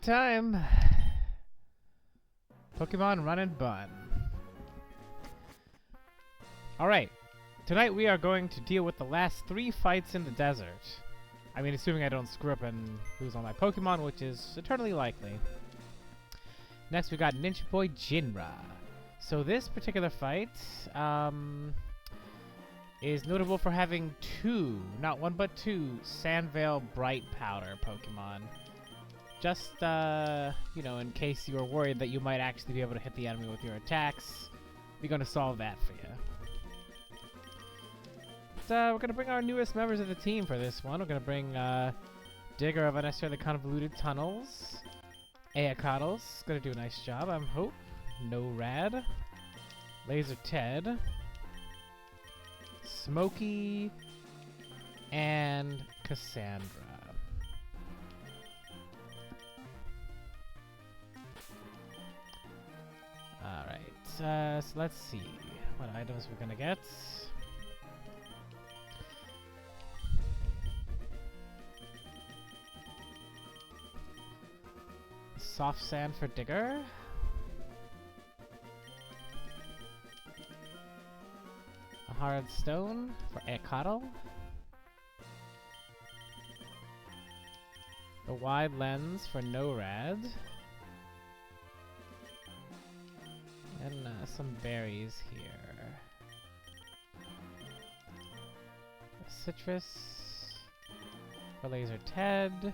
time. Pokemon Run and Bun. Alright, tonight we are going to deal with the last 3 fights in the desert. I mean, assuming I don't screw up and lose all my Pokemon, which is eternally likely. Next we got Ninja Boy Jinra. So this particular fight is notable for having 2, not 1 but 2, Sandvale Bright Powder Pokemon. Just, you know, in case you were worried that you might actually be able to hit the enemy with your attacks, we're going to solve that for you. But, we're going to bring our newest members of the team for this one. We're going to bring Digger of Unnecessarily Convoluted Tunnels. Eacottle's going to do a nice job, I hope. No Rad. Laser Ted. Smokey. And Cassandra. Alright, so let's see what items we're gonna get. Soft Sand for Digger. A Hard Stone for Eacottle. The Wide Lens for No-Rad. And some berries here. A Citrus for Laser Ted.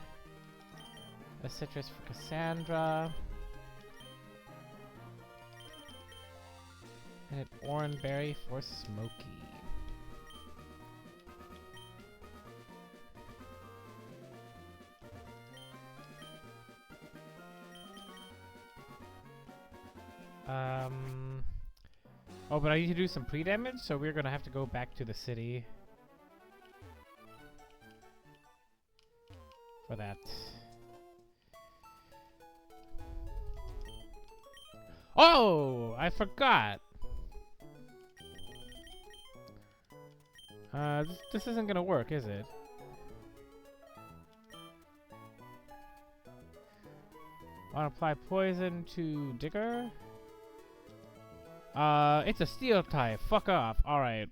A Citrus for Cassandra. And an Oran Berry for Smokey. Oh, but I need to do some pre-damage, so we're gonna have to go back to the city for that. Oh, I forgot. This isn't gonna work, is it? Wanna apply poison to Digger? It's a steel type. Fuck off. Alright.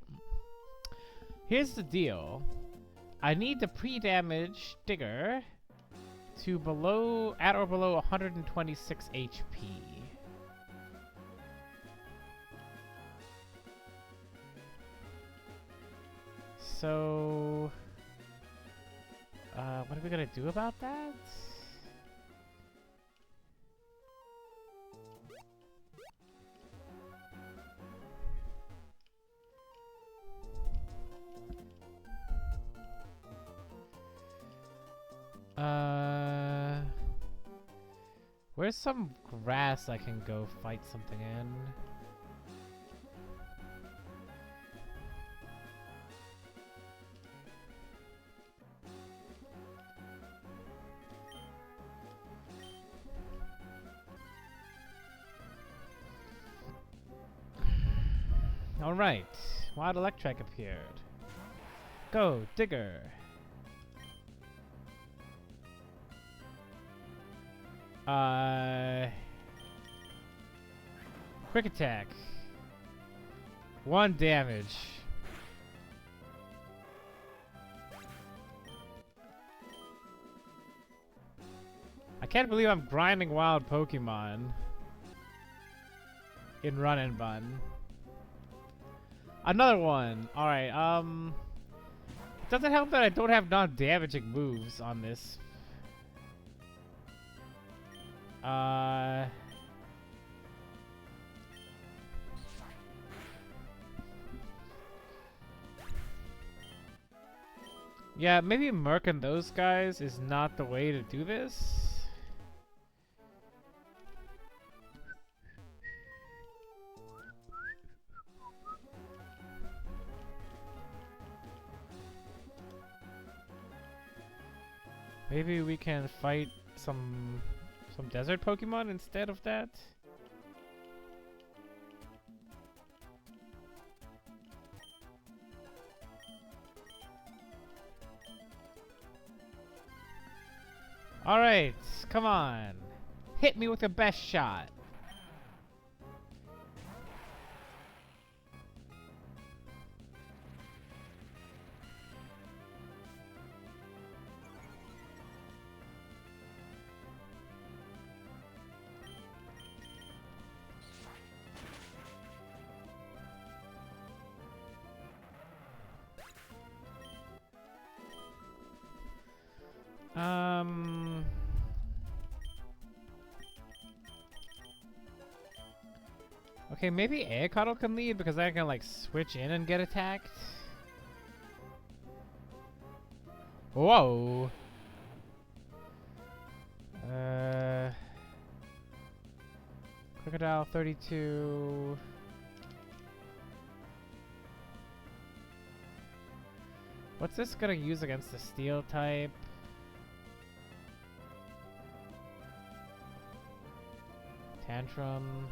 Here's the deal. I need to pre-damage Digger to at or below 126 HP. So, what are we gonna do about that? Where's some grass I can go fight something in? Alright, Wild Electric appeared. Go, Digger! Quick attack. 1 damage. I can't believe I'm grinding wild Pokemon in Run and Bun. Another one. Alright, it doesn't help that I don't have non-damaging moves on this. Yeah, maybe murking those guys is not the way to do this. Maybe we can fight some desert Pokemon instead of that. Alright, come on. Hit me with your best shot. Okay, maybe Aecoddle can lead because I can like switch in and get attacked. Whoa. Crocodile 32. What's this gonna use against the steel type? Tantrum.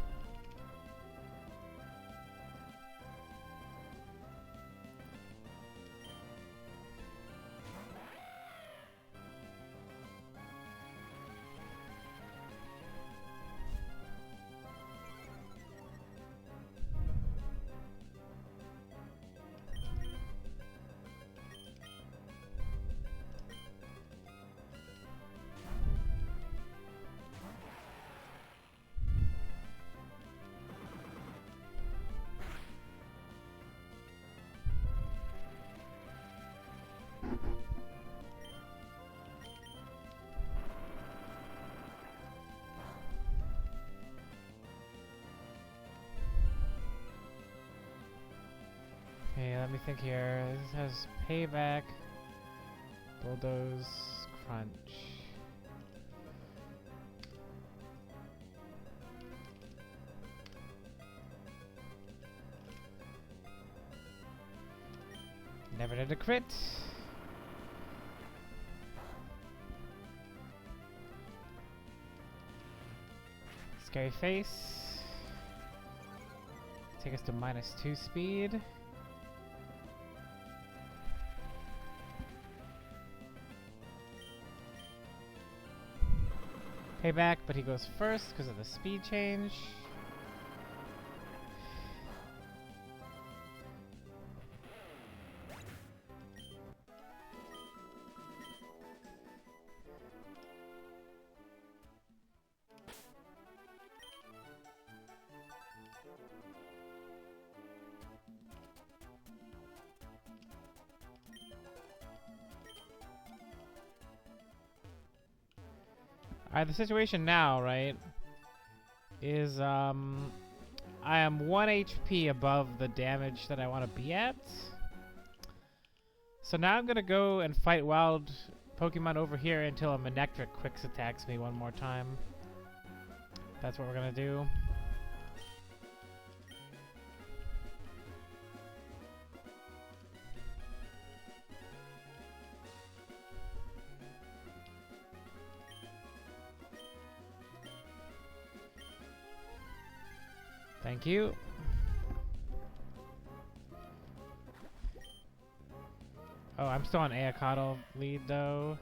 Okay, let me think here. This has payback, bulldoze, crunch. Never did a crit. Scary face. Take us to -2 speed. Payback, but he goes first because of the speed change. Alright, the situation now, right, is I am 1 HP above the damage that I want to be at. So now I'm gonna go and fight wild Pokemon over here until a Manectric Quicks attacks me one more time. That's what we're gonna do. Thank you. Oh, I'm still on Aecoddle lead though.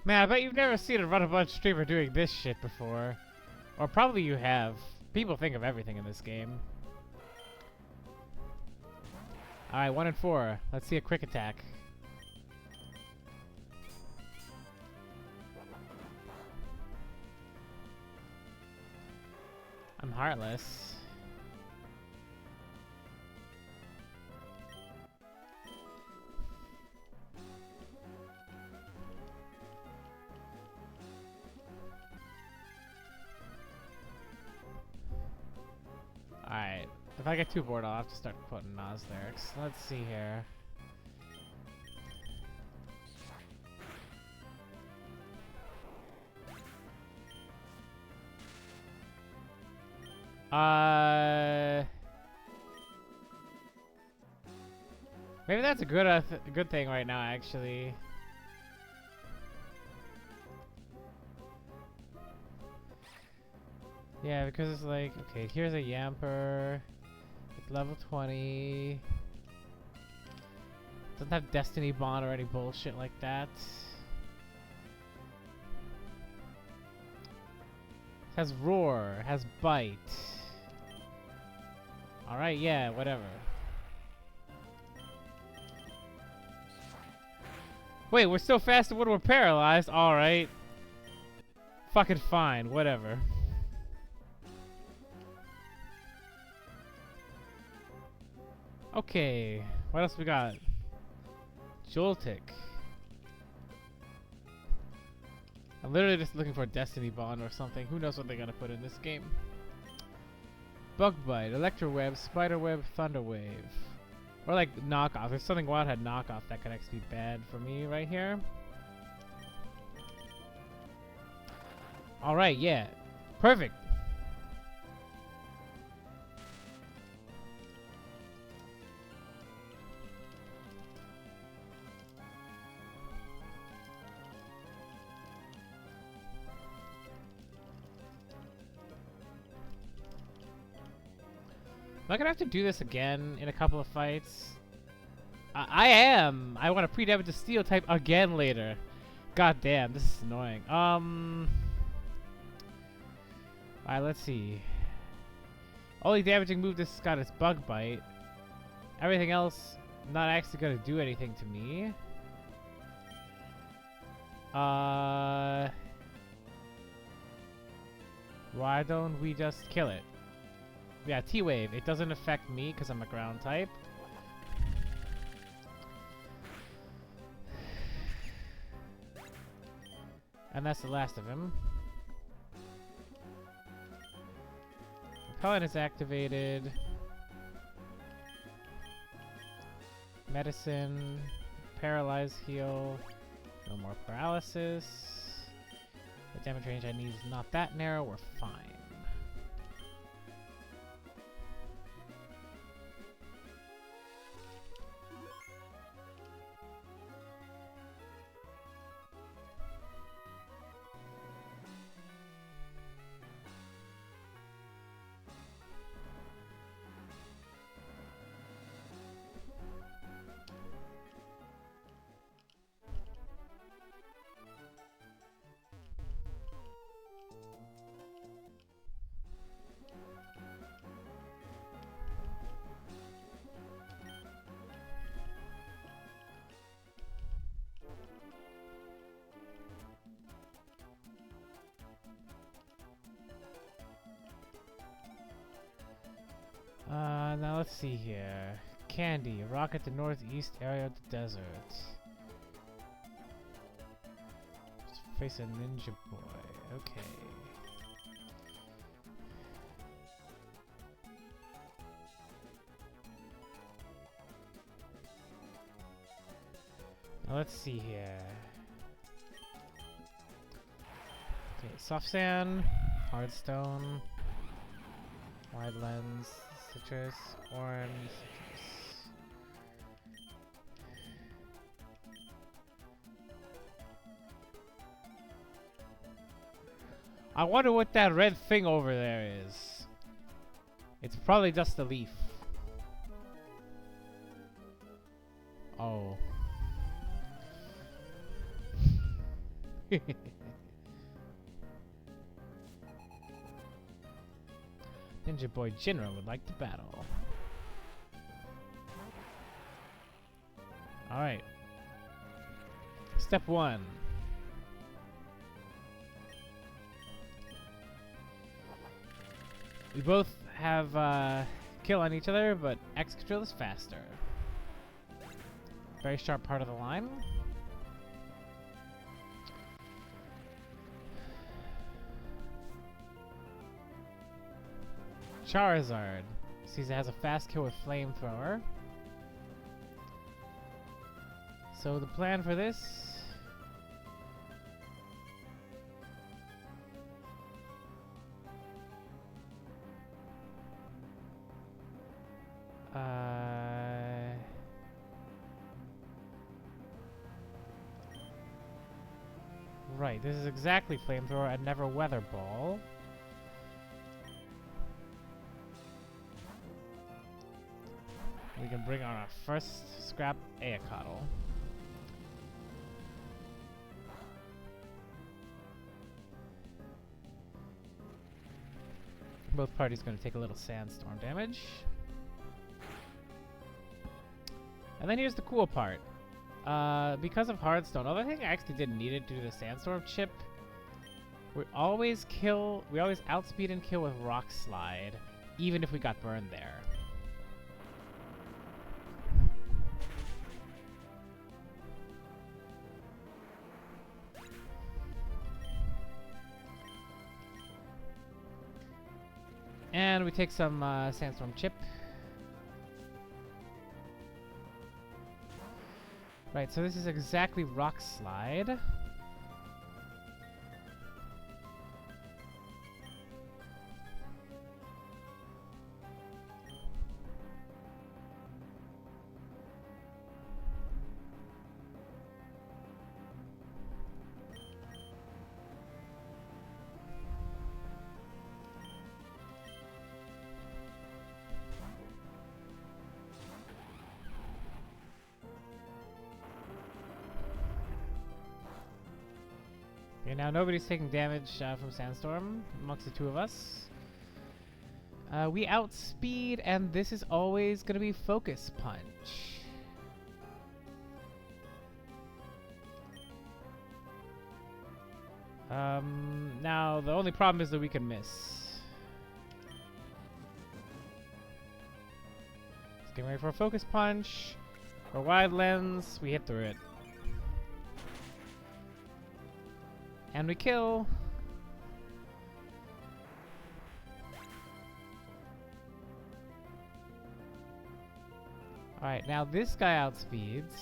Man, I bet you've never seen a Run a Bunch streamer doing this shit before. Or probably you have. People think of everything in this game. Alright, 1 and 4. Let's see a quick attack. I'm heartless. If I get too bored, I'll have to start putting Nas lyrics. Let's see here. Maybe that's a good thing right now, actually. Yeah, because it's like, okay, here's a Yamper. It's level 20. Doesn't have Destiny Bond or any bullshit like that. Has Roar, has Bite. Alright, yeah, whatever. Wait, we're so fast when we're paralyzed? Alright. Fucking fine, whatever. Okay, what else we got? Joltik. I'm literally just looking for a Destiny Bond or something. Who knows what they're gonna put in this game? Bug Bite, Electro Web, Spider Web, Thunder Wave. Or like knockoff. If something wild had knockoff, that could actually be bad for me right here. Alright, yeah. Perfect. Am I gonna have to do this again in a couple of fights? I am! I want to pre-damage the steel type again later. God damn, this is annoying. Alright, let's see. Only damaging move this has got is Bug Bite. Everything else, not actually gonna do anything to me. Why don't we just kill it? Yeah, T-Wave. It doesn't affect me because I'm a ground type. And that's the last of him. Repellent is activated. Medicine. Paralyze heal. No more paralysis. The damage range I need is not that narrow. We're fine. Now let's see here. Candy, rock at the northeast area of the desert. Just face a ninja boy. Okay. Now let's see here. Okay, soft sand, hard stone, wide lens, citrus, orange, citrus. I wonder what that red thing over there is. It's probably just a leaf. Oh. Ninja Boy Jinra would like to battle. Alright. Step 1. We both have kill on each other, but X control is faster. Very sharp part of the line. Charizard. Sees it has a fast kill with flamethrower. So the plan for this... Right, this is exactly flamethrower and never weather ball. We can bring on our first scrap Aeocotl. Both parties going to take a little sandstorm damage. And then here's the cool part. Because of Hardstone, although I think I actually didn't need it due to the sandstorm chip, we always outspeed and kill with Rock Slide, even if we got burned there. And we take some sandstorm chip. Right, so this is exactly Rock Slide. Okay, now nobody's taking damage from Sandstorm amongst the two of us. We outspeed, and this is always going to be Focus Punch. Now, the only problem is that we can miss. Let's get ready for a Focus Punch. For Wide Lens, we hit through it. And we kill. Alright, now this guy outspeeds.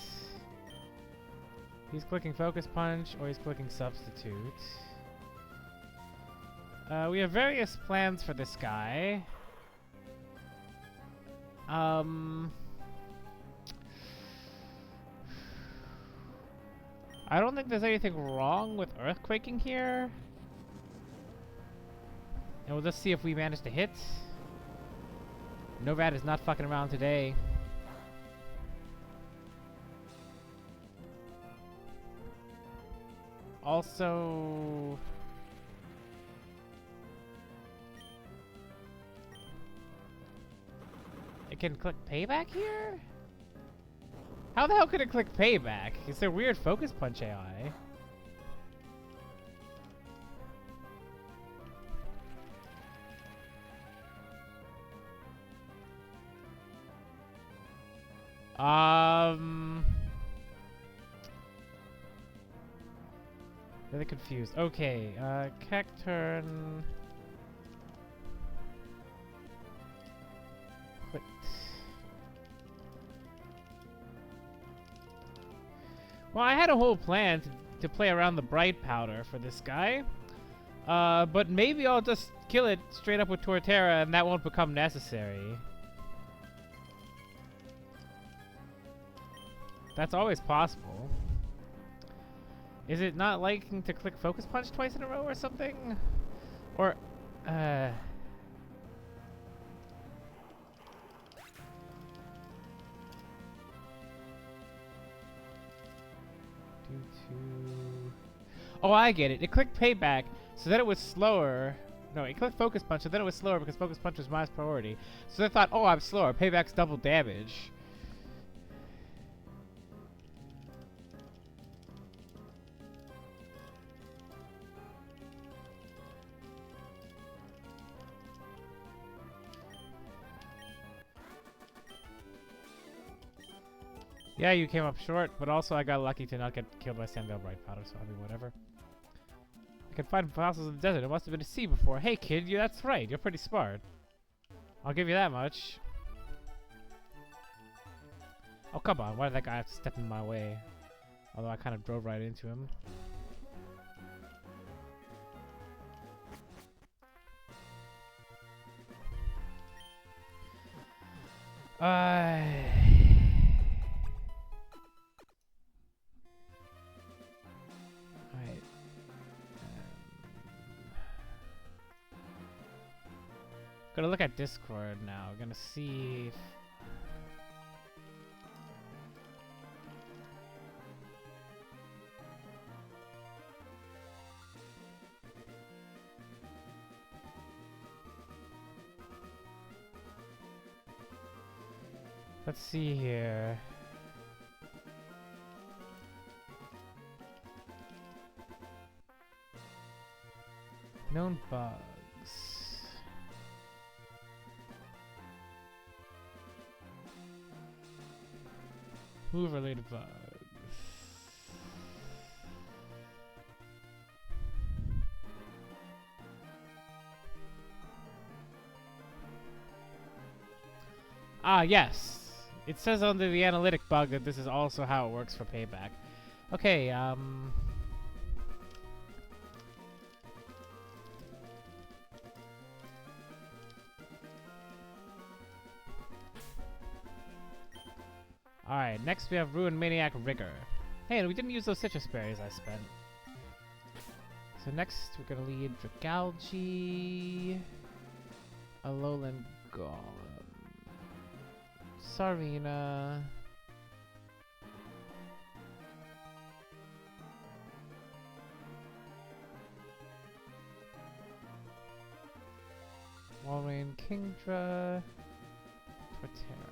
He's clicking Focus Punch, or he's clicking Substitute. We have various plans for this guy. I don't think there's anything wrong with Earthquaking here. And we'll just see if we manage to hit. Novad is not fucking around today. Also... it can click Payback here? How the hell could it click Payback? It's a weird Focus Punch AI. Really confused. Okay, Cacturn. Quit. Well, I had a whole plan to play around the Bright Powder for this guy. But maybe I'll just kill it straight up with Torterra and that won't become necessary. That's always possible. Is it not liking to click Focus Punch twice in a row or something? Or, oh, I get it. It clicked Payback so that it was slower. No, it clicked Focus Punch so then it was slower because Focus Punch was my priority. So they thought, oh, I'm slower. Payback's double damage. Yeah, you came up short, but also I got lucky to not get killed by Sandvale Bright Powder, so I mean, whatever. I can find fossils in the desert. It must have been a sea before. Hey, kid, that's right. You're pretty smart. I'll give you that much. Oh, come on. Why did that guy have to step in my way? Although I kind of drove right into him. Alright. Gonna look at Discord now. Gonna see if... Let's see here. Known bugs. Move-related bugs. Ah, yes. It says under the analytic bug that this is also how it works for payback. Okay, Alright, next we have Ruined Maniac Rigor. Hey, and we didn't use those citrus berries I spent. So next we're gonna lead Dragalge, Alolan Golem, Sarina, Walrein Kingdra, Torterra.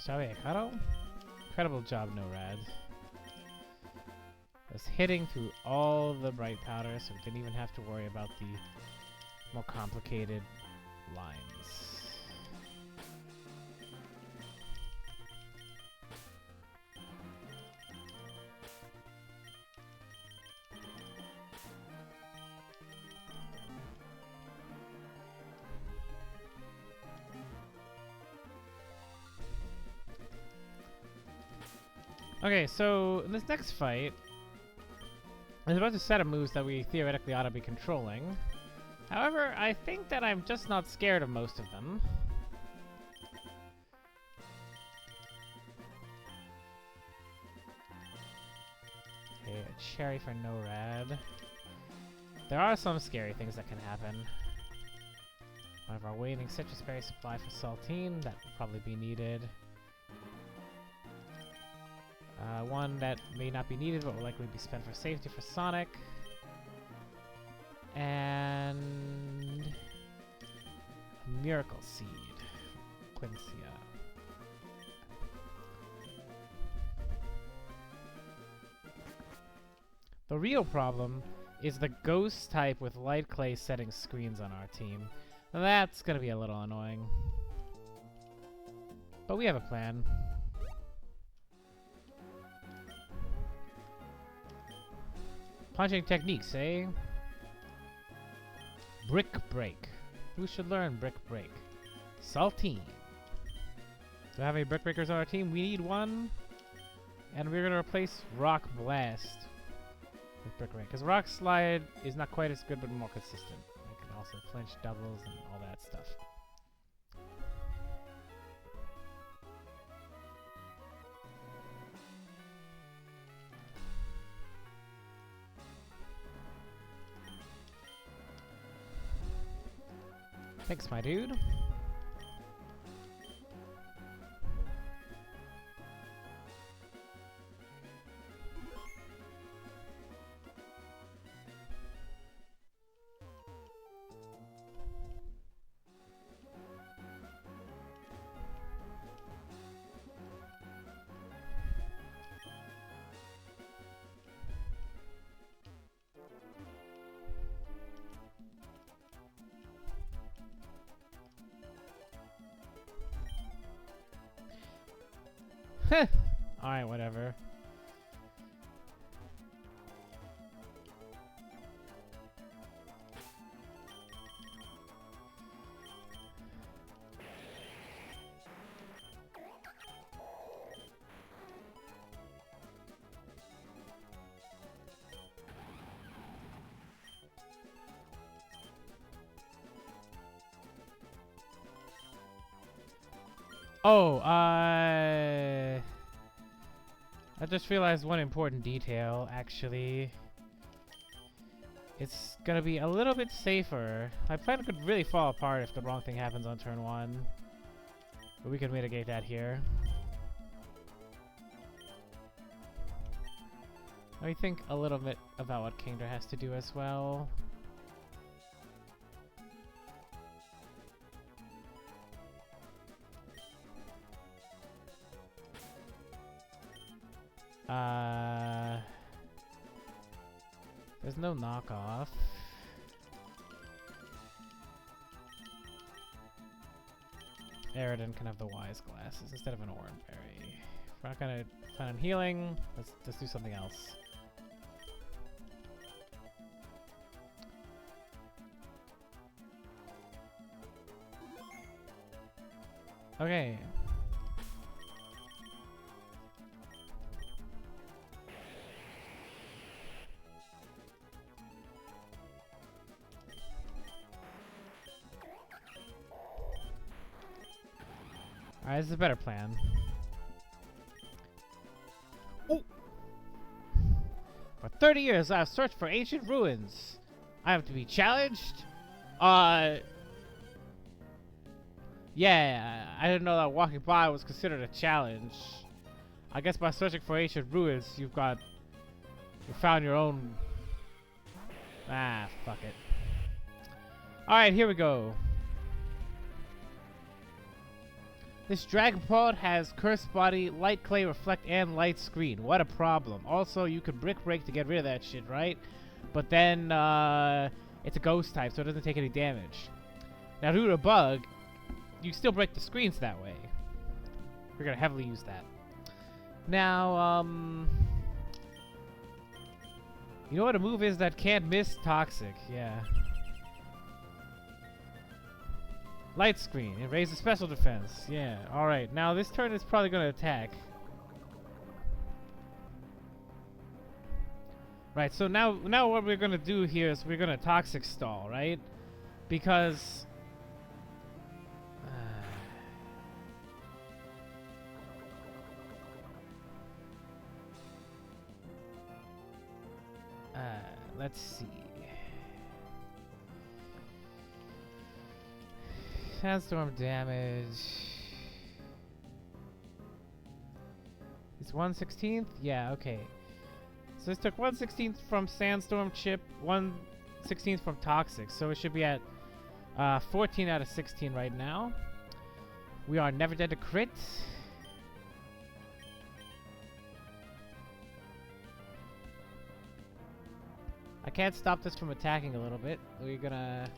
Shall we, Hikaru? Incredible job, NORAD. I was hitting through all the bright powder, so we didn't even have to worry about the more complicated lines. Okay, so in this next fight, there's a bunch of set of moves that we theoretically ought to be controlling. However, I think that I'm just not scared of most of them. Okay, a cherry for NORAD. There are some scary things that can happen. One of our waning citrus berry supply for Saltine, that will probably be needed. One that may not be needed, but will likely be spent for safety for Sonic. And... a Miracle Seed. Quincia. The real problem is the ghost type with light clay setting screens on our team. That's gonna be a little annoying. But we have a plan. Punching techniques, eh? Brick Break. Who should learn Brick Break? Saltine. Do we have any Brick Breakers on our team? We need one. And we're gonna replace Rock Blast with Brick Break. Because Rock Slide is not quite as good, but more consistent. It can also flinch doubles and all that stuff. Thanks, my dude. Alright, whatever. Oh, I just realized one important detail, actually. It's gonna be a little bit safer. My plan could really fall apart if the wrong thing happens on turn 1. But we can mitigate that here. Let me think a little bit about what Kingdra has to do as well. There's no knockoff. Aridin can have the wise glasses instead of an Oran berry. If we're not gonna plan on healing, let's do something else. Okay. Alright, this is a better plan. Ooh. For 30 years, I have searched for ancient ruins. I have to be challenged? Yeah, I didn't know that walking by was considered a challenge. I guess by searching for ancient ruins, you found your own... Ah, fuck it. Alright, here we go. This Dragon Pod has Cursed Body, Light Clay, Reflect, and Light Screen. What a problem. Also, you can Brick Break to get rid of that shit, right? But then, it's a ghost type, so it doesn't take any damage. Now, due to a bug, you still break the screens that way. We're gonna heavily use that. Now, you know what a move is that can't miss? Toxic, yeah. Light Screen, it raises special defense. Yeah, alright. Now this turn is probably going to attack. Right, so now what we're going to do here is we're going to Toxic Stall, right? Because... let's see. Sandstorm damage. It's 1/16th? Yeah, okay. So this took 1/16th from Sandstorm chip, 1/16th from Toxic. So it should be at 14 out of 16 right now. We are never dead to crit. I can't stop this from attacking a little bit. We're gonna...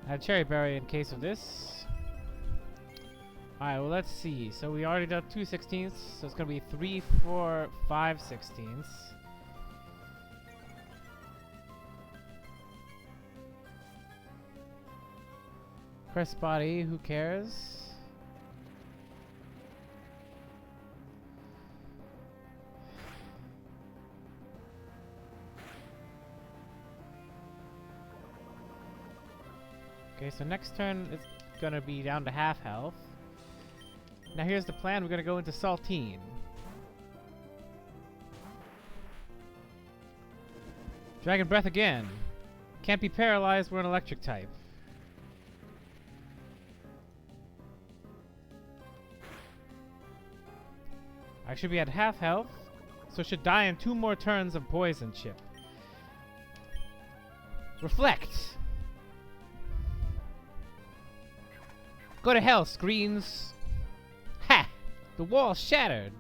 I have Cherry Berry in case of this. Alright, well let's see. So we already done 2/16ths, so it's gonna be 3, 4, 5/16ths. Press body, who cares? Okay, so next turn it's gonna be down to half health. Now here's the plan, we're gonna go into Saltine. Dragon Breath again. Can't be paralyzed, we're an electric type. I should be at half health, so should die in 2 more turns of Poison Chip. Reflect! Go to hell, screens! Ha! The wall shattered!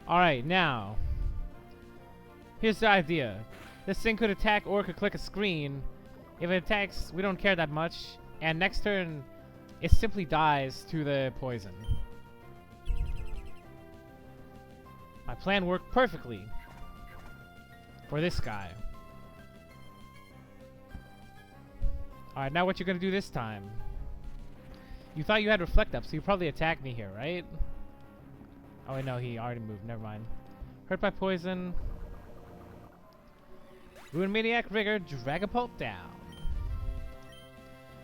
Alright, now. Here's the idea. This thing could attack or could click a screen. If it attacks, we don't care that much. And next turn, it simply dies to the poison. My plan worked perfectly for this guy. Alright, now what you gonna do this time? You thought you had Reflect up, so you probably attack me here, right? Oh wait, no, he already moved. Never mind. Hurt by poison. Ruin Maniac Rigor, Dragapult down.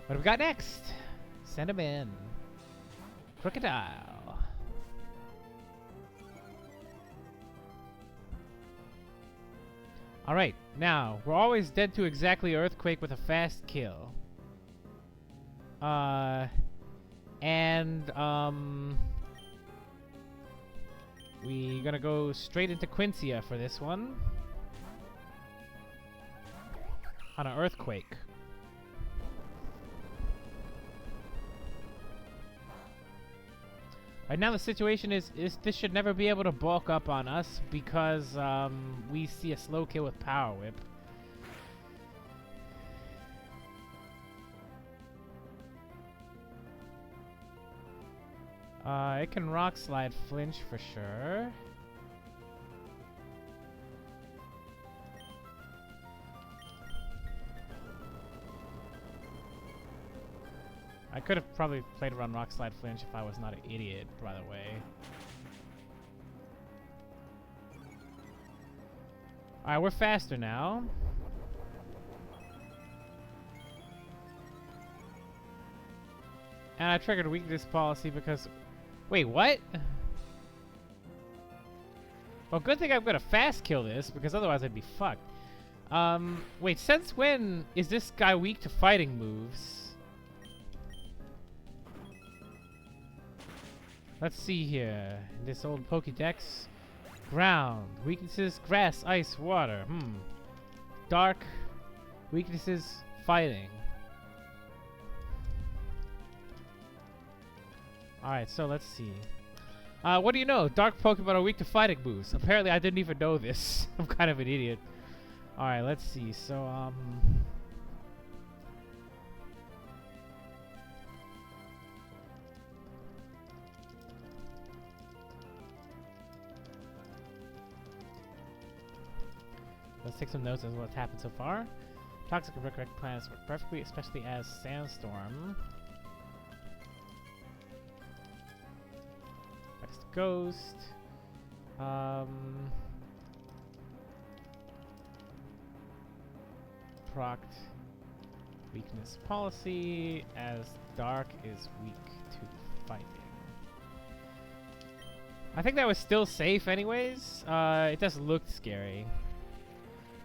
What do we got next? Send him in. Crocodile. Alright, now, we're always dead to exactly Earthquake with a fast kill. We gonna go straight into Quincia for this one. On an Earthquake. Right now the situation is this should never be able to bulk up on us because we see a slow kill with Power Whip. It can Rock Slide flinch for sure. I could have probably played around Rock Slide flinch if I was not an idiot, by the way. Alright, we're faster now. And I triggered weakness policy because... Wait, what? Well, good thing I'm gonna fast kill this, because otherwise I'd be fucked. Wait, since when is this guy weak to fighting moves? Let's see here. This old Pokédex. Ground. Weaknesses, grass, ice, water. Dark. Weaknesses, fighting. Alright, so let's see. What do you know? Dark Pokemon are weak to fighting moves. Apparently I didn't even know this. I'm kind of an idiot. Alright, let's see. So, let's take some notes as what's happened so far. Toxic and Recorrect planets work perfectly, especially as Sandstorm. Next Ghost. Proct weakness policy as Dark is weak to fighting. I think that was still safe anyways. It just looked scary.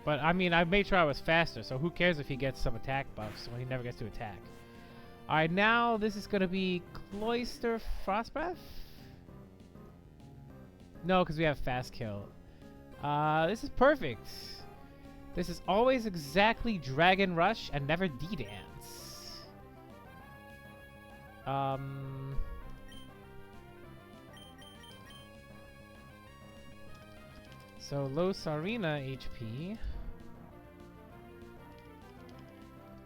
But I mean, I made sure I was faster, so who cares if he gets some attack buffs when he never gets to attack. Alright, now this is gonna be Cloyster Frostbreath? No, because we have fast kill. This is perfect. This is always exactly Dragon Rush and never D-Dance. So low Sarina HP.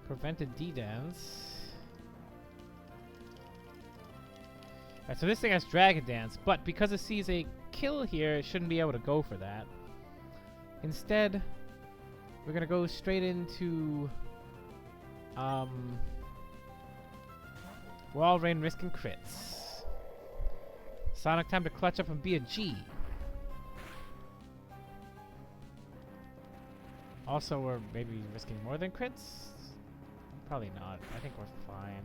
Prevented D-Dance. Alright, so this thing has Dragon Dance, but because it sees a kill here, it shouldn't be able to go for that. Instead, we're gonna go straight into Wall Rain risking crits. Sonic time to clutch up and be a G. Also, we're maybe risking more than crits? Probably not. I think we're fine.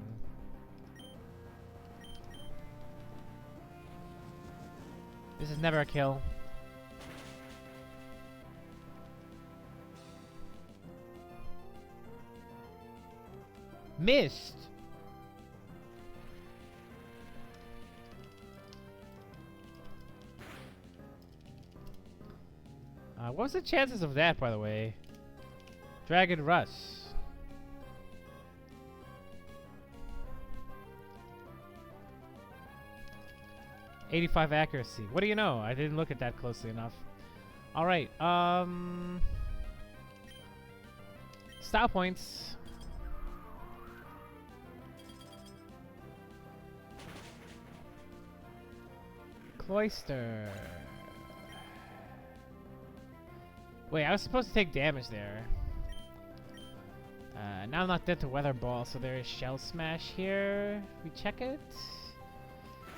This is never a kill. Missed! What's the chances of that, by the way? Dragon Rush. .85 accuracy. What do you know? I didn't look at that closely enough. Alright, Style points. Cloyster. Wait, I was supposed to take damage there. Now I'm not dead to Weather Ball, so there is Shell Smash here. We check it.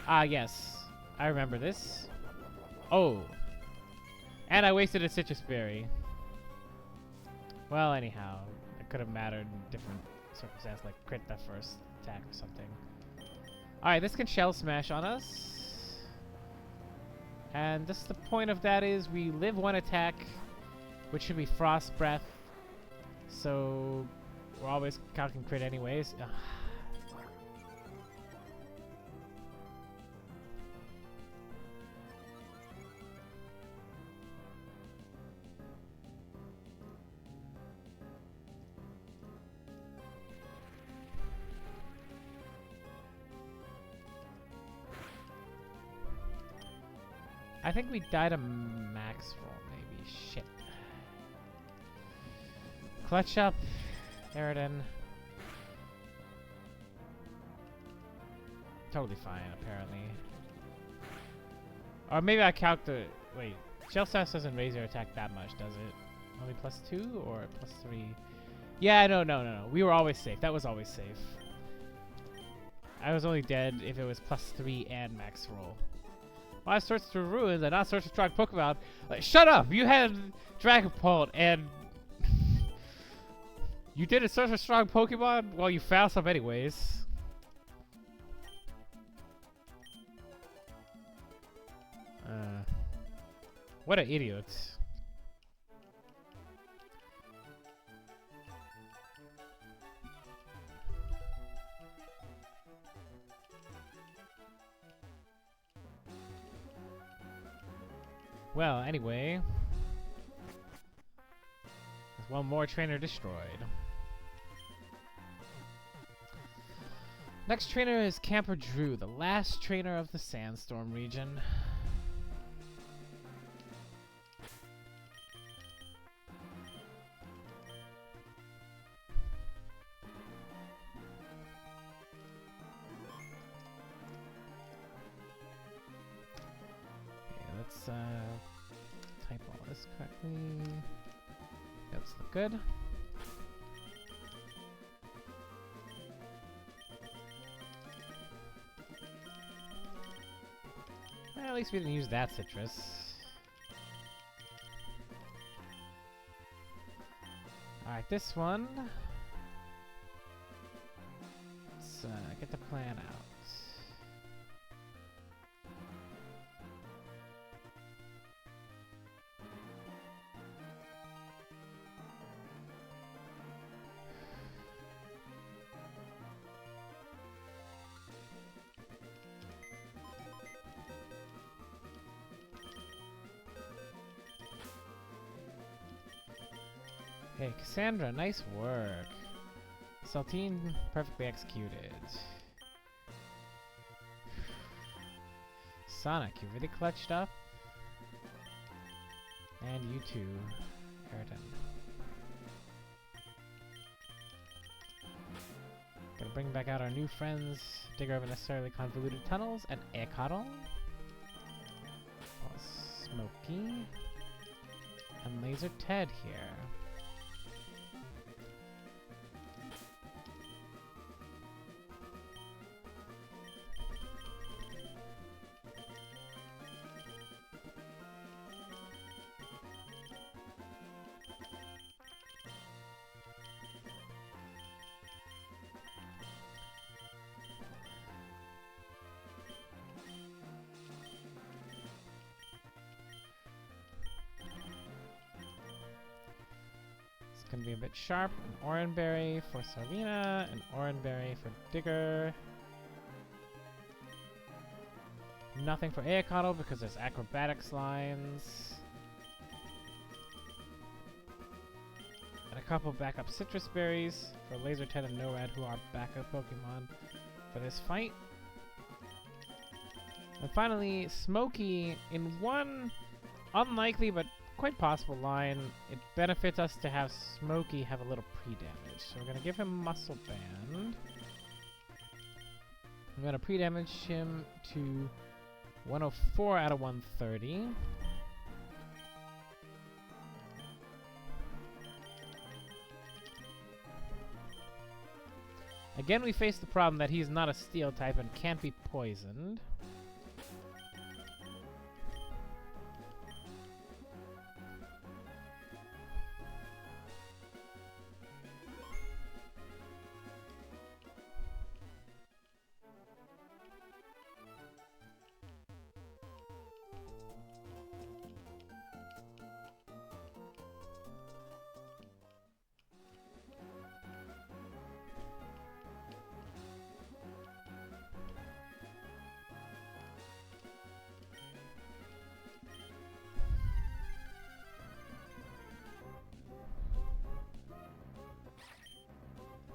Ah, yes. I remember this. Oh. And I wasted a Citrus Berry. Well, anyhow. It could have mattered in different circumstances, like crit that first attack or something. Alright, this can Shell Smash on us. And just the point of that is we live one attack, which should be Frost Breath. So we're always counting crit anyways. Ugh. I think we died a max roll, maybe. Shit. Clutch up. Aridin. Totally fine, apparently. Or maybe I calc the... Wait. Shell Smash doesn't raise your attack that much, does it? Only +2 or +3? Yeah, no. We were always safe. That was always safe. I was only dead if it was +3 and max roll. Well, I searched through ruins and not searched for strong Pokemon. Like, shut up! You had Dragapult and you didn't search for strong Pokemon? Well, you found some anyways. What an idiot. Well, anyway. There's one more trainer destroyed. Next trainer is Camper Drew, the last trainer of the Sandstorm region. Okay, let's type all this correctly. That's look good. At least we didn't use that citrus. Alright, this one. Let's get the plan out. Okay, Cassandra, nice work. Saltine, perfectly executed. Sonic, you really clutched up. And you too, Aridin. Gonna bring back out our new friends, Digger of Unnecessarily Convoluted Tunnels, and Ekadol. Smokey. And Laser Ted here. Gonna be a bit sharp. An Oranberry for Sarina, an Oranberry for Digger. Nothing for Aerodol because there's acrobatics lines. And a couple backup citrus berries for Laser Ted and Norad, who are backup Pokemon for this fight. And finally, Smokey in one unlikely but quite possible line. It benefits us to have Smokey have a little pre-damage. So we're going to give him Muscle Band. I'm going to pre-damage him to 104 out of 130. Again, we face the problem that he's not a steel type and can't be poisoned.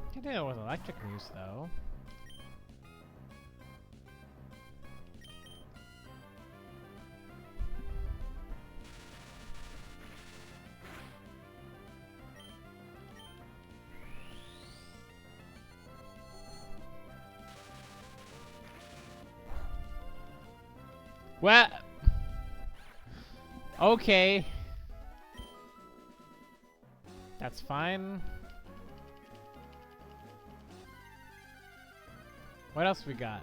I can deal with electric moves though. Well, okay. That's fine. What else we got?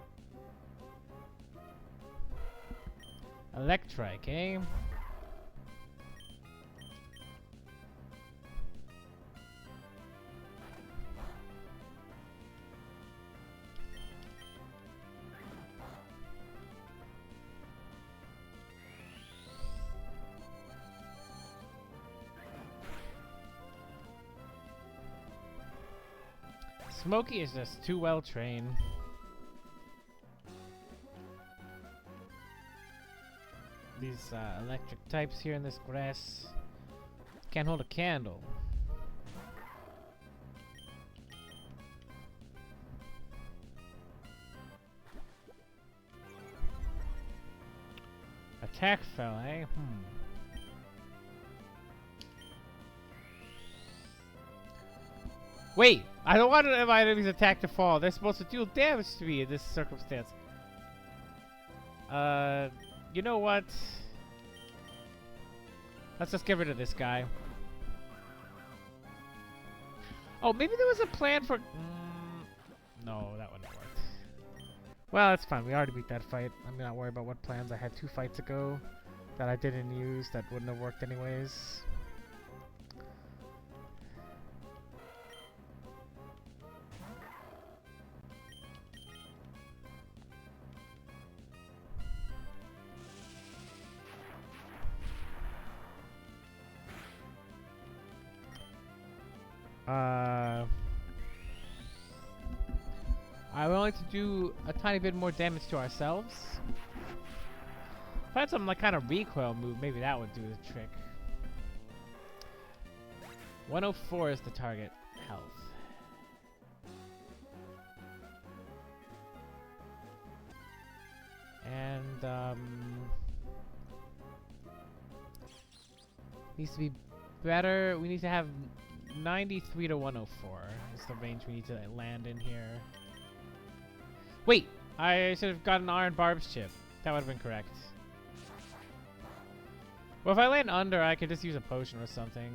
Electrike, eh? Smokey is just too well trained. These electric types here in this grass can't hold a candle. Attack fell, eh? Wait! I don't want my enemy's attack to fall. They're supposed to deal damage to me in this circumstance. You know what? Let's just get rid of this guy. Oh, maybe there was a plan for... no, that wouldn't have worked. Well, that's fine. We already beat that fight. I'm not worried about what plans I had 2 fights ago that I didn't use that wouldn't have worked anyways. I would like to do a tiny bit more damage to ourselves. If I had some like kind of recoil move, maybe that would do the trick. 104 is the target health. And needs to be better. We need to have 93 to 104 is the range we need to land in here. Wait, I should have gotten Iron Barb's chip. That would have been correct. Well, if I land under, I could just use a potion or something.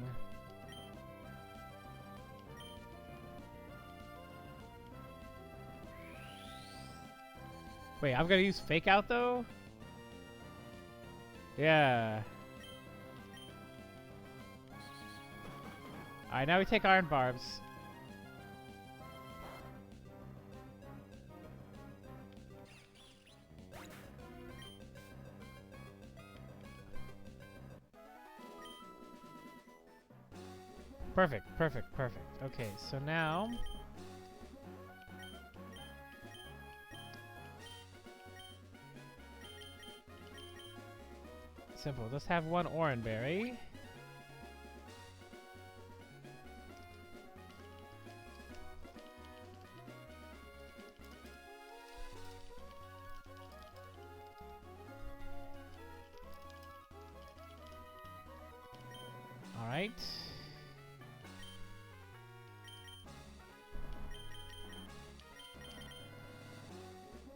Wait, I'm gonna use Fake Out though? Yeah. Alright, now we take Iron Barbs. Perfect, perfect, perfect. Okay, so now... simple, just have one Oran Berry. Alright.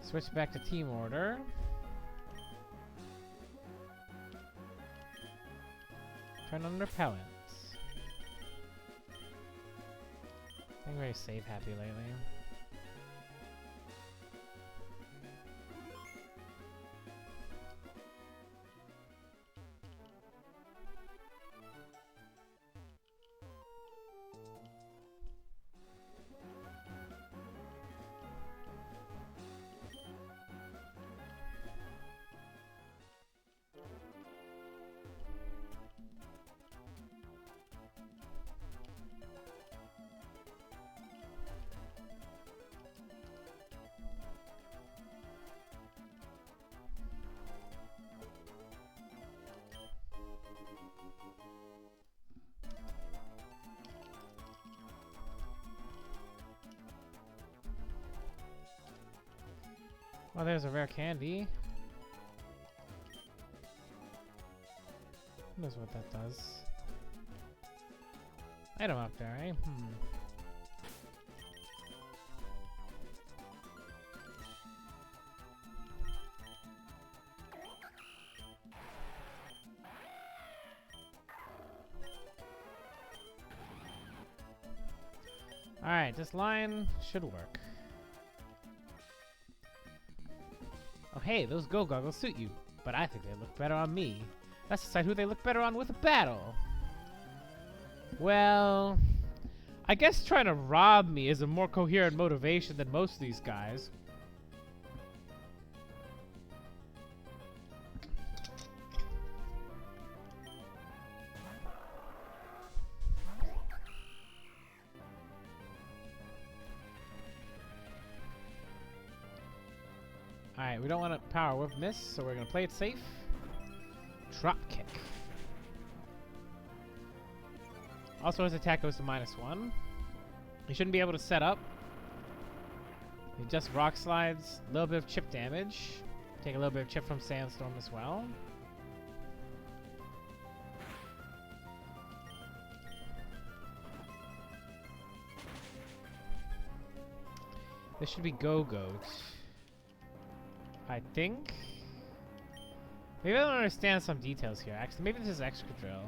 Switch back to team order. Turn on repellents. I'm very save happy lately. Well, there's a rare candy. Who knows what that does? Item up there, eh? Alright, this line should work. Oh hey, those go goggles suit you, but I think they look better on me. Let's decide who they look better on with a battle. Well, I guess trying to rob me is a more coherent motivation than most of these guys. Alright, we don't want to power whip miss, so we're going to play it safe. Drop kick. Also, his attack goes to -1. He shouldn't be able to set up. He just rock slides, a little bit of chip damage. Take a little bit of chip from Sandstorm as well. This should be Go-Goat. I think. Maybe I don't understand some details here. Actually, maybe this is Excadrill.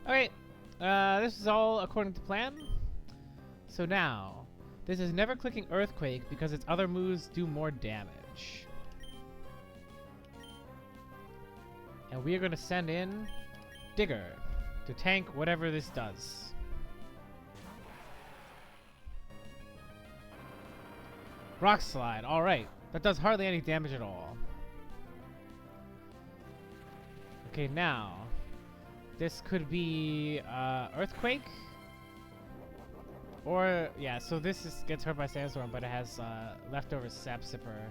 Okay, this is all according to plan. So now, this is never clicking Earthquake because its other moves do more damage. And we are going to send in Digger to tank whatever this does. Rock Slide, alright. That does hardly any damage at all. Okay, now, this could be Earthquake. Or, yeah, so this gets hurt by Sandstorm, but it has leftover Sap Sipper.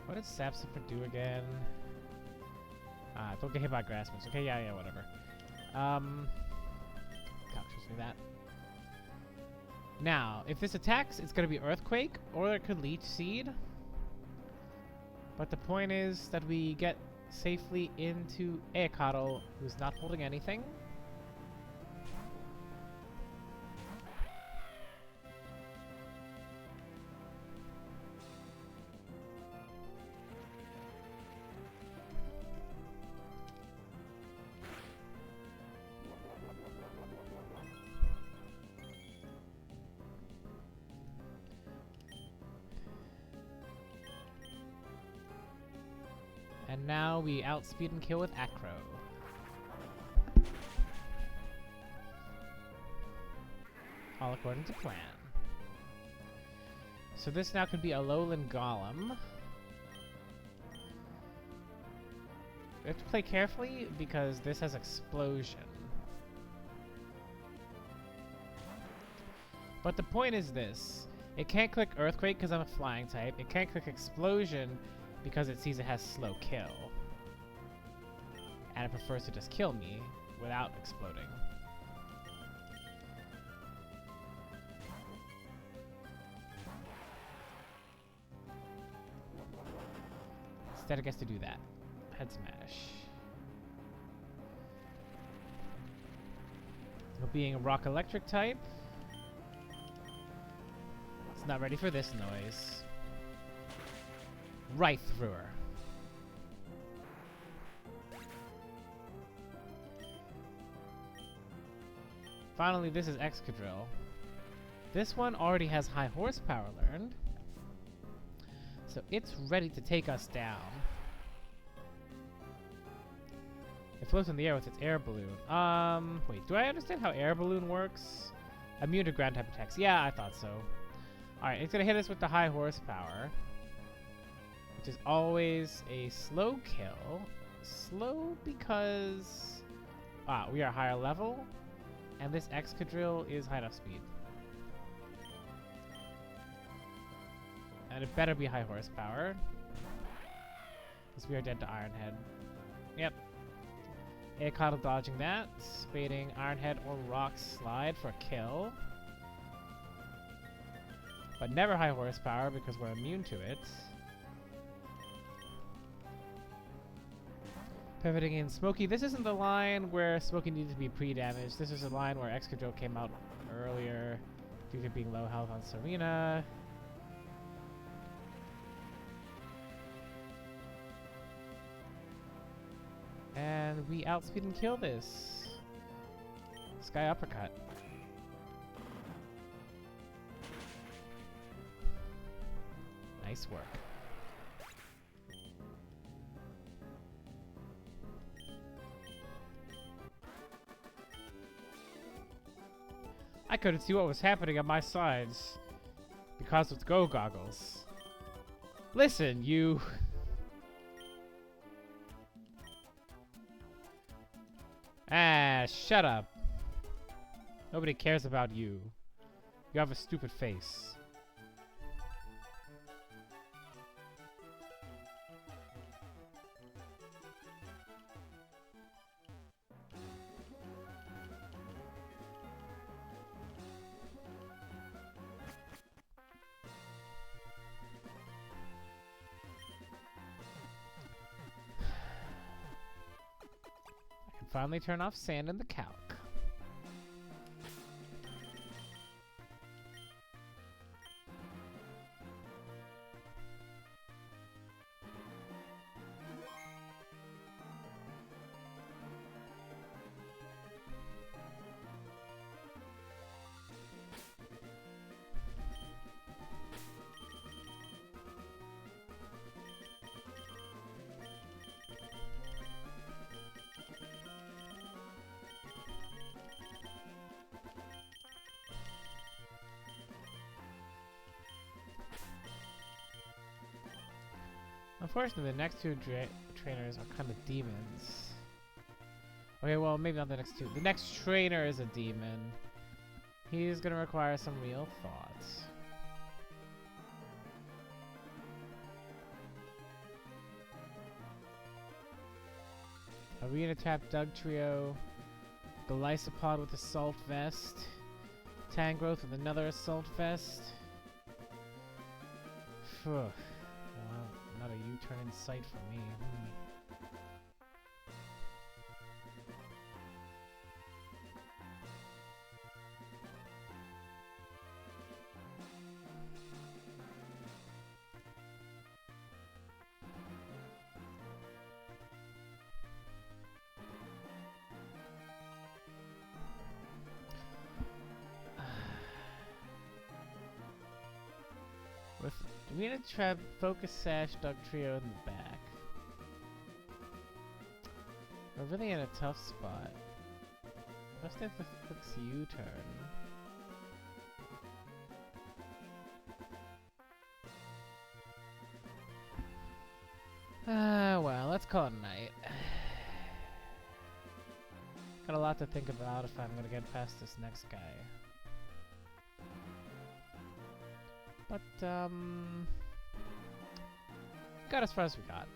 What did Sap Sipper do again? Don't get hit by Grass Moves. Okay, yeah, whatever. Can't trust me that. Now, if this attacks, it's going to be Earthquake, or it could Leech Seed. But the point is that we get safely into Eikado, who's not holding anything. And now we outspeed and kill with Acro. All according to plan. So this now could be a Alolan Golem. We have to play carefully because this has Explosion. But the point is this. It can't click Earthquake because I'm a flying type. It can't click Explosion because it sees it has slow kill. and it prefers to just kill me without exploding. Instead, it gets to do that. Head smash. So being a rock electric type, it's not ready for this noise. Right through her. Finally, this is Excadrill. This one already has high horsepower learned, so it's ready to take us down. It floats in the air with its air balloon. Wait, do I understand how air balloon works? Immune to ground type attacks. Yeah, I thought so. Alright, it's gonna hit us with the high horsepower, which is always a slow kill. Slow because we are higher level, and this Excadrill is high enough speed. And it better be high horsepower, because we are dead to Ironhead. Yep. Aerodactyl dodging that, baiting Ironhead or Rock Slide for a kill. But never high horsepower because we're immune to it. Pivoting in Smokey. This isn't the line where Smokey needed to be pre-damaged. This is a line where Excadrill came out earlier due to being low health on Serena. And we outspeed and kill this. Sky Uppercut. Nice work. I couldn't see what was happening on my sides because of Go Goggles. Listen, you... Ah, shut up. Nobody cares about you. You have a stupid face. Finally turn off sand in the calc. Unfortunately, the next two trainers are kind of demons. Okay, well, maybe not the next two. The next trainer is a demon. He's gonna require some real thought. Arena Tap Dugtrio. Golisopod with Assault Vest. Tangrowth with another Assault Vest. Phew. Not a U-turn in sight for me. We're gonna try Focus Sash Dugtrio in the back. We're really in a tough spot. Must have to fix U-turn. Well, let's call it a night. Got a lot to think about if I'm gonna get past this next guy. But, got as far as we got.